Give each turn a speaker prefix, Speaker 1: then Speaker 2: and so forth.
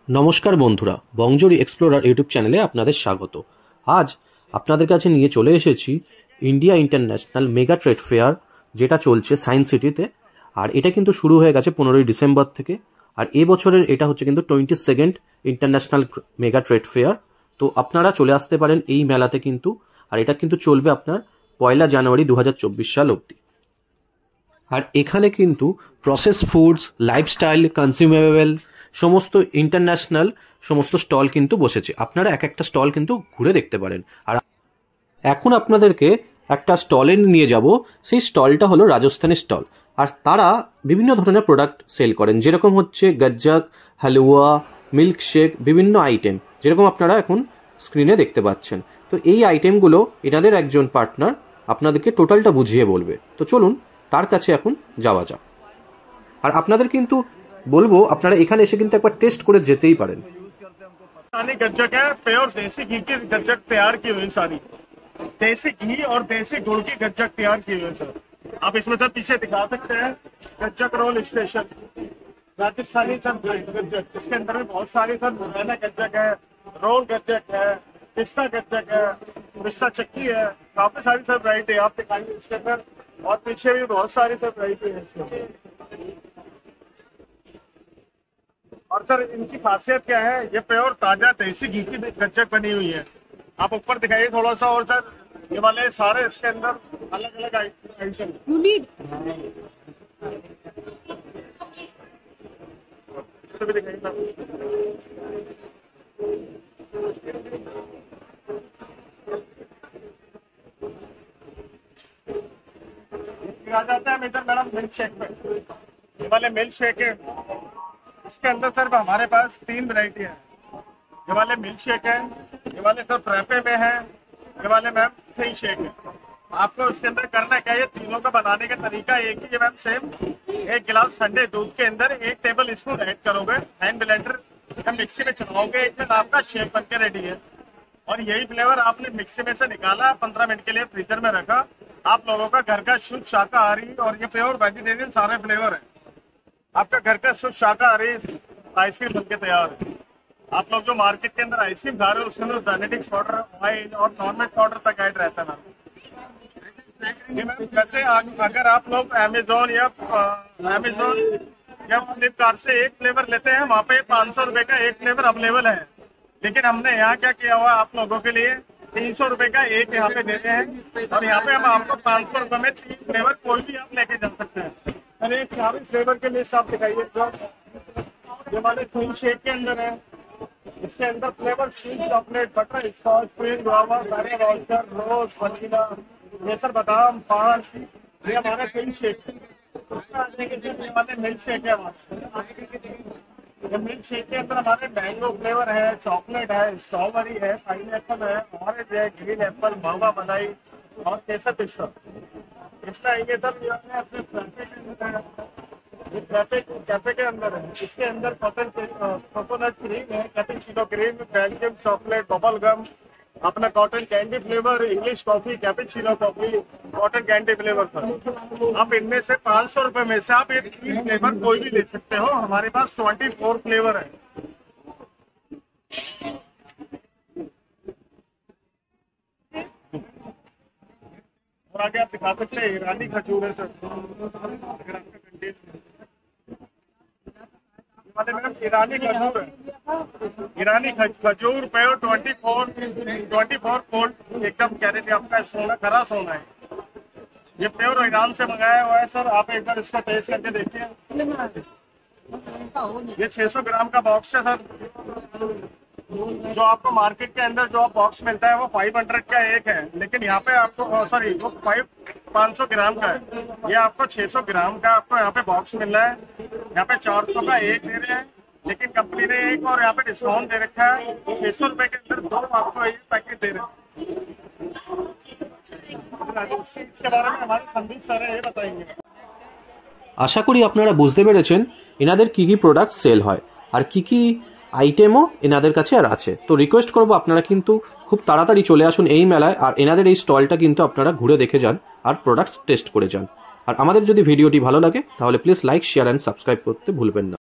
Speaker 1: নমস্কার বন্ধুরা, বংজরি explorer YouTube চ্যানেলে আপনাদের স্বাগত। আজ আপনাদের কাছে নিয়ে চলে এসেছি India international mega trade fair, যেটা চলছে সায়েন্স সিটিতে। আর এটা কিন্তু শুরু হয়ে গেছে 15ই ডিসেম্বর থেকে। আর এবছরের এটা হচ্ছে কিন্তু 22nd international mega trade fair. তো আপনারা চলে আসতে পারেন এই মেলাতে কিন্তু। আর এটা কিন্তু চলবে আপনার 1 জানুয়ারি 2024 সাল অবধি। আর এখানে কিন্তু প্রসেস ফুডস, লাইফস্টাইল, কনজিউমেবল সমস্ত ইন্টারন্যাশনাল সমস্ত স্টল কিন্তু বসেছে। আপনারা এক একটা স্টল কিন্তু ঘুরে দেখতে পারেন। আর এখন আপনাদেরকে একটা স্টলে নিয়ে যাব। সেই স্টলটা হলো রাজস্থানী স্টল। আর তারা বিভিন্ন ধরনের প্রোডাক্ট সেল করেন, যেরকম হচ্ছে গজ্জাক, হালুয়া, মিল্কশেক, বিভিন্ন আইটেম, যেরকম আপনারা এখন স্ক্রিনে দেখতে পাচ্ছেন। তো এই আইটেমগুলো এনাদের একজন পার্টনার আপনাদেরকে টোটালটা বুঝিয়ে বলবে। তো চলুন তার কাছে এখন যাওয়া যাক। আর আপনাদের কিন্তু বলবো আপনারা এখানে এসে কিন্তু একবার টেস্ট করে যেতেই পারেন।
Speaker 2: गज्जक है, प्योर देसी घी की गज्जक तैयार की हुई सारी देसी घी और देसी गुड़ की गज्जक तैयार की हुई सर। आप इसमें सर पीछे दिखा सकते हैं गज्जक रोल स्पेशल राजस्थानी सर गज्जक। इसके अंदर में बहुत सारी सर मुरैना गज्जक है, रोल गज्जक है, पिस्ता गज्जक है, पिस्ता चक्की है, काफी सारी सर वैरायटी आप दिखाएंगे इसके अंदर। और पीछे भी बहुत सारी सर वैरायटी है इसके। और सर इनकी खासियत क्या है, ये प्योर ताजा देसी घी की गज्जक बनी हुई है। आप ऊपर दिखाइए थोड़ा सा। और सर ये वाले सारे इसके अंदर अलग अलग आइटम भी दिखाइए सर। आ जाता है इधर मैडम मिल्क शेक पे। ये वाले मिल्क शेक है, इसके अंदर सर हमारे पास 3 वैरायटी है। ये वाले मिल्क शेक है, ये वाले सर फ्रैपे में है, ये वाले मैम थी शेक है। आपको इसके अंदर करना क्या है, तीनों का बनाने का तरीका एक ही है मैम, सेम। 1 गिलास ठंडे दूध के अंदर 1 टेबल स्पून ऐड करोगे, हैंड ब्लेंडर या मिक्सी में चलाओगे, 1 मिनट आपका शेक बन के रेडी है। और यही फ्लेवर आपने मिक्सी में से निकाला, 15 मिनट के लिए फ्रीजर में रखा। आप लोगों का घर का शुद्ध शाकाहारी और ये प्योर वेजिटेरियन सारे फ्लेवर है। आपका घर का शुद्ध शाकाहारी आइसक्रीम बनके तैयार है। आप लोग जो मार्केट के अंदर आइसक्रीम खा रहे हो उसके अंदर जेनेटिक्स पाउडर, ऑयल और नॉनवेज पाउडर तक ऐड रहता है मैम। वैसे अगर आप लोग अमेजोन या फ्लिपकार्ट से एक फ्लेवर लेते हैं, वहाँ पे 500 रुपए का एक फ्लेवर अवेलेबल है। लेकिन हमने यहाँ क्या किया हुआ आप लोगों के लिए 300 रुपए का एक यहाँ पे देते हैं। और यहाँ पे हम आपको 500 रुपए में 3 फ्लेवर कोई भी आप लेके जा सकते हैं। अरे एक सारे फ्लेवर के लिस्ट आप दिखाइए। जो हमारे क्वीन शेक के अंदर है, इसके अंदर flavour sweet chocolate, butterscotch, cream guava, roaster, rose, vanilla, ये सर बादाम, पान, ये हमारा क्वीन शेक। हमारे मिल्क शेक है। मिल्क शेक के अंदर हमारे मैंगो फ्लेवर है, चॉकलेट है, स्ट्रॉबेरी है, पाइनएप्पल है, ऑरेंज है, ग्रीन एप्पल, मावा मलाई और केसर पिस्ता। इसमें आएंगे सर ये अपने कैफे के अंदर है। इसके अंदर कोकोनट क्रीम है, cappuccino cream, Belgium chocolate, bubble gum, अपना cotton candy flavour, English coffee, cappuccino coffee, cotton candy flavour sir. आप इनमें से 500 रुपए में से आप एक फ्लेवर कोई भी ले सकते हो। हमारे पास 24 फ्लेवर है। और आगे आप दिखा सकते हैं ईरानी खजूर है सर। अगर आपका कंटेन ईरानी खजूर है, ईरानी खजूर प्योर 24 फोल्ड एकदम गारंटी आपका सोना, खरा सोना है। ये प्योर ईरान से मंगाया हुआ है सर। आप एक बार इसका टेस्ट करके देखिए। ये 600 ग्राम का बॉक्स है सर। जो आपको मार्केट के अंदर जो बॉक्स मिलता है वो 500 का एक है, लेकिन यहाँ पे आपको सॉरी वो 500 ग्राम का है। ये आपको 600 ग्राम का आपको यहाँ पे बॉक्स मिल रहा है। यहाँ पे 400 का एक दे रहे हैं, लेकिन कंपनी ने एक और यहाँ पे डिस्काउंट दे रखा है। 600 रुपए के अंदर 2 आपको एक पैकेट दे रहे हैं। इसके बारे में हमारे संदीप सर ये बताएंगे।
Speaker 1: আশা করি আপনারা বুঝতে পেরেছেন এনাদের কি কি প্রোডাক্ট সেল হয় আর কি কি আইটেমও এনাদের কাছে আর আছে। তো রিকোয়েস্ট করবো আপনারা কিন্তু খুব তাড়াতাড়ি চলে আসুন এই মেলায়। আর এনাদের এই স্টলটা কিন্তু আপনারা ঘুরে দেখে যান আর প্রোডাক্ট টেস্ট করে যান। আর আমাদের যদি ভিডিওটি ভালো লাগে তাহলে please like, share and subscribe করতে ভুলবেন না।